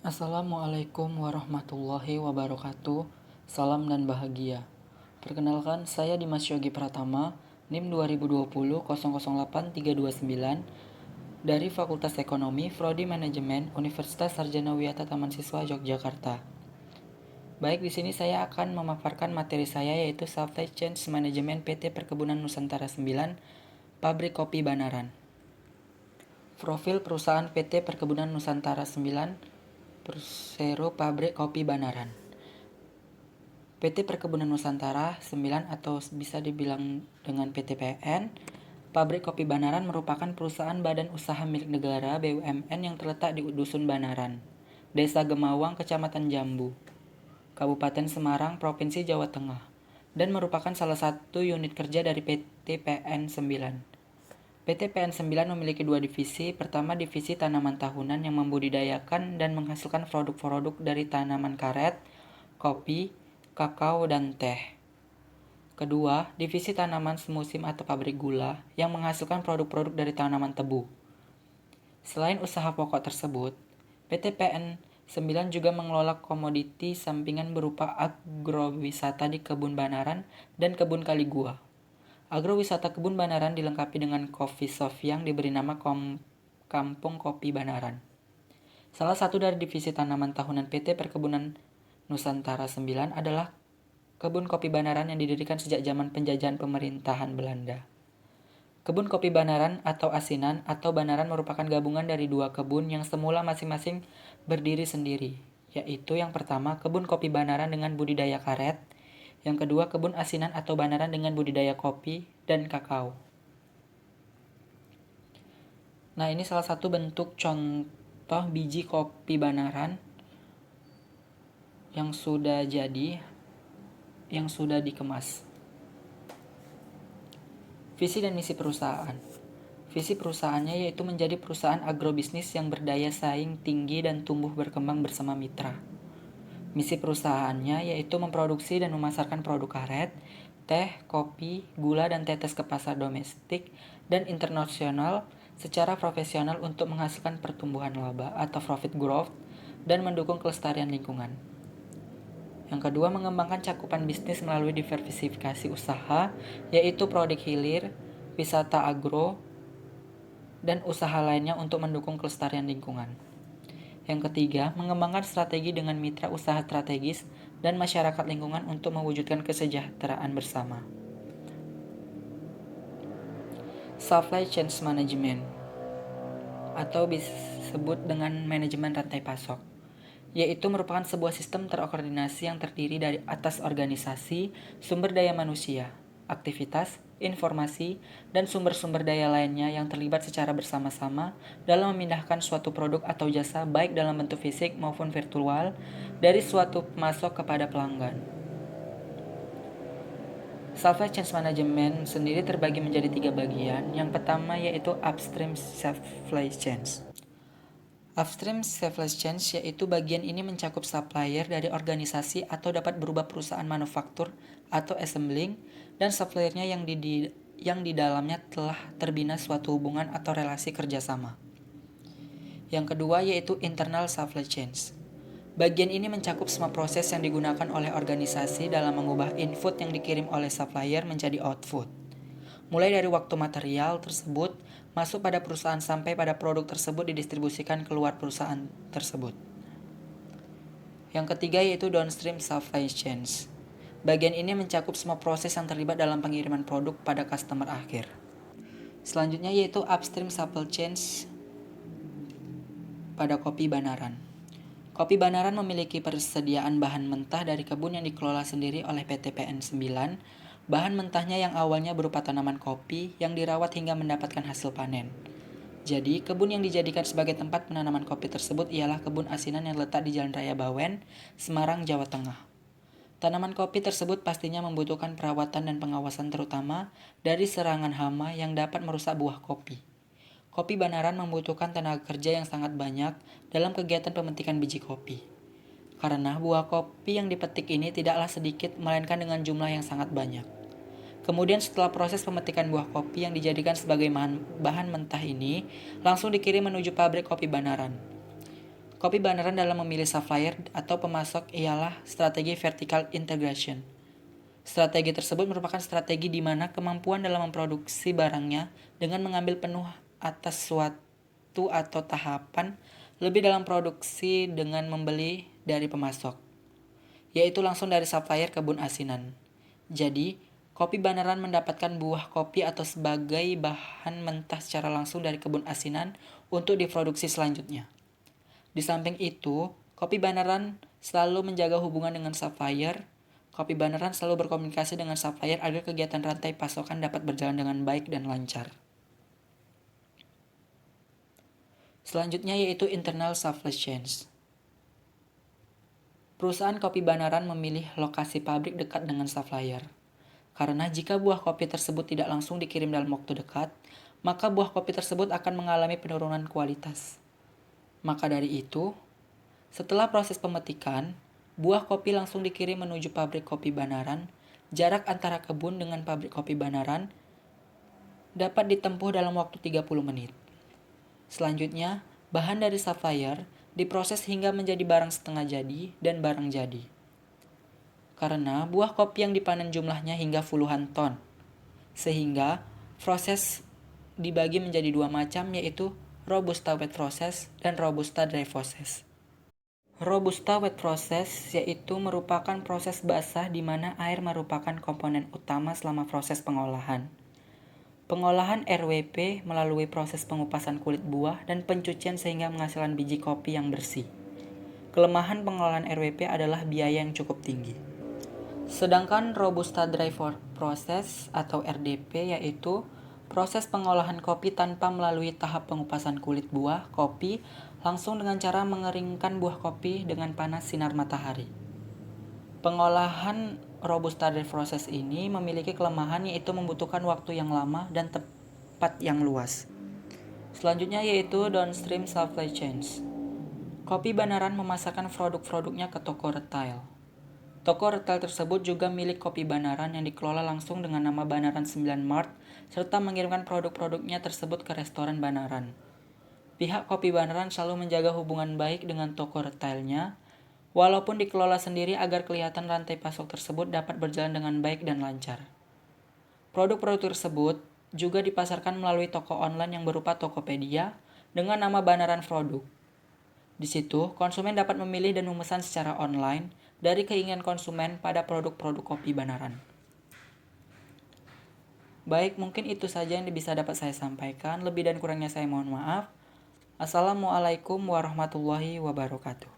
Assalamualaikum warahmatullahi wabarakatuh. Salam dan bahagia. Perkenalkan, saya Dimas Yogi Pratama, NIM 2020 008329 dari Fakultas Ekonomi, Prodi Manajemen, Universitas Sarjana Wiyata Tamansiswa Yogyakarta. Baik, di sini saya akan memaparkan materi saya yaitu Supply Chain Management PT Perkebunan Nusantara 9, Pabrik Kopi Banaran. Profil perusahaan PT Perkebunan Nusantara 9 Persero Pabrik Kopi Banaran. PT Perkebunan Nusantara 9 atau bisa dibilang dengan PT PN, Pabrik Kopi Banaran merupakan perusahaan badan usaha milik negara BUMN yang terletak di Dusun Banaran, Desa Gemawang, Kecamatan Jambu, Kabupaten Semarang, Provinsi Jawa Tengah, dan merupakan salah satu unit kerja dari PT PN 9. PT PN 9 memiliki dua divisi. Pertama, divisi tanaman tahunan yang membudidayakan dan menghasilkan produk-produk dari tanaman karet, kopi, kakao, dan teh. Kedua, divisi tanaman semusim atau pabrik gula yang menghasilkan produk-produk dari tanaman tebu. Selain usaha pokok tersebut, PT PN 9 juga mengelola komoditi sampingan berupa agrowisata di Kebun Banaran dan Kebun Kaligua. Agrowisata Kebun Banaran dilengkapi dengan coffee shop yang diberi nama Kampung Kopi Banaran. Salah satu dari divisi tanaman tahunan PT Perkebunan Nusantara 9 adalah Kebun Kopi Banaran yang didirikan sejak zaman penjajahan pemerintahan Belanda. Kebun Kopi Banaran atau Asinan atau Banaran merupakan gabungan dari dua kebun yang semula masing-masing berdiri sendiri, yaitu yang pertama Kebun Kopi Banaran dengan budidaya karet, yang kedua, kebun asinan atau banaran dengan budidaya kopi dan kakao. Nah, ini salah satu bentuk contoh biji kopi banaran yang sudah jadi, yang sudah dikemas. Visi dan misi perusahaan. Visi perusahaannya yaitu menjadi perusahaan agrobisnis yang berdaya saing tinggi dan tumbuh berkembang bersama mitra. Misi perusahaannya yaitu memproduksi dan memasarkan produk karet, teh, kopi, gula, dan tetes ke pasar domestik dan internasional secara profesional untuk menghasilkan pertumbuhan laba atau profit growth dan mendukung kelestarian lingkungan. Yang kedua, mengembangkan cakupan bisnis melalui diversifikasi usaha, yaitu produk hilir, wisata agro, dan usaha lainnya untuk mendukung kelestarian lingkungan. Yang ketiga, mengembangkan strategi dengan mitra usaha strategis dan masyarakat lingkungan untuk mewujudkan kesejahteraan bersama. Supply Chain Management atau disebut dengan manajemen rantai pasok, yaitu merupakan sebuah sistem terkoordinasi yang terdiri dari atas organisasi, sumber daya manusia, aktivitas, informasi, dan sumber-sumber daya lainnya yang terlibat secara bersama-sama dalam memindahkan suatu produk atau jasa baik dalam bentuk fisik maupun virtual dari suatu pemasok kepada pelanggan. Supply Chain Management sendiri terbagi menjadi 3 bagian. Yang pertama yaitu Upstream Supply Chains. Upstream supply chain yaitu bagian ini mencakup supplier dari organisasi atau dapat berupa perusahaan manufaktur atau assembling dan suppliernya yang di dalamnya telah terbina suatu hubungan atau relasi kerjasama. Yang kedua yaitu internal supply chains. Bagian ini mencakup semua proses yang digunakan oleh organisasi dalam mengubah input yang dikirim oleh supplier menjadi output. Mulai dari waktu material tersebut masuk pada perusahaan sampai pada produk tersebut didistribusikan keluar perusahaan tersebut. Yang ketiga yaitu downstream supply chains. Bagian ini mencakup semua proses yang terlibat dalam pengiriman produk pada customer akhir. Selanjutnya yaitu upstream supply chains pada kopi banaran. Kopi Banaran memiliki persediaan bahan mentah dari kebun yang dikelola sendiri oleh PT PN 9. Bahan mentahnya yang awalnya berupa tanaman kopi yang dirawat hingga mendapatkan hasil panen. Jadi, kebun yang dijadikan sebagai tempat penanaman kopi tersebut ialah kebun asinan yang letak di Jalan Raya Bawen, Semarang, Jawa Tengah. Tanaman kopi tersebut pastinya membutuhkan perawatan dan pengawasan terutama dari serangan hama yang dapat merusak buah kopi. Kopi Banaran membutuhkan tenaga kerja yang sangat banyak dalam kegiatan pemetikan biji kopi. Karena buah kopi yang dipetik ini tidaklah sedikit, melainkan dengan jumlah yang sangat banyak. Kemudian setelah proses pemetikan buah kopi yang dijadikan sebagai bahan mentah ini, langsung dikirim menuju pabrik kopi Banaran. Kopi Banaran dalam memilih supplier atau pemasok ialah strategi vertical integration. Strategi tersebut merupakan strategi di mana kemampuan dalam memproduksi barangnya dengan mengambil penuh atas suatu atau tahapan lebih dalam produksi dengan membeli dari pemasok, yaitu langsung dari supplier kebun asinan. Jadi, Kopi Banaran mendapatkan buah kopi atau sebagai bahan mentah secara langsung dari kebun asinan untuk diproduksi selanjutnya. Di samping itu, Kopi Banaran selalu menjaga hubungan dengan supplier. Kopi Banaran selalu berkomunikasi dengan supplier agar kegiatan rantai pasokan dapat berjalan dengan baik dan lancar. Selanjutnya yaitu internal supply chains. Perusahaan Kopi Banaran memilih lokasi pabrik dekat dengan supplier. Karena jika buah kopi tersebut tidak langsung dikirim dalam waktu dekat, maka buah kopi tersebut akan mengalami penurunan kualitas. Maka dari itu, setelah proses pemetikan, buah kopi langsung dikirim menuju pabrik Kopi Banaran. Jarak antara kebun dengan pabrik Kopi Banaran dapat ditempuh dalam waktu 30 menit. Selanjutnya, bahan dari supplier diproses hingga menjadi barang setengah jadi dan barang jadi. Karena buah kopi yang dipanen jumlahnya hingga puluhan ton, sehingga proses dibagi menjadi dua macam, yaitu Robusta wet process dan Robusta dry process. Robusta wet process yaitu merupakan proses basah di mana air merupakan komponen utama selama proses pengolahan. Pengolahan RWP melalui proses pengupasan kulit buah dan pencucian sehingga menghasilkan biji kopi yang bersih. Kelemahan pengolahan RWP adalah biaya yang cukup tinggi. Sedangkan Robusta dry process atau RDP yaitu proses pengolahan kopi tanpa melalui tahap pengupasan kulit buah kopi langsung dengan cara mengeringkan buah kopi dengan panas sinar matahari. Pengolahan Robusta dry process ini memiliki kelemahan yaitu membutuhkan waktu yang lama dan tempat yang luas. Selanjutnya yaitu downstream supply chains. Kopi Banaran memasarkan produk-produknya ke toko retail. Toko retail tersebut juga milik Kopi Banaran yang dikelola langsung dengan nama Banaran 9 Mart serta mengirimkan produk-produknya tersebut ke restoran Banaran. Pihak Kopi Banaran selalu menjaga hubungan baik dengan toko retailnya, walaupun dikelola sendiri agar kelihatan rantai pasok tersebut dapat berjalan dengan baik dan lancar. Produk-produk tersebut juga dipasarkan melalui toko online yang berupa Tokopedia dengan nama Banaran Produk. Di situ, konsumen dapat memilih dan memesan secara online dari keinginan konsumen pada produk-produk Kopi Banaran. Baik, mungkin itu saja yang bisa dapat saya sampaikan. Lebih dan kurangnya saya mohon maaf. Assalamualaikum warahmatullahi wabarakatuh.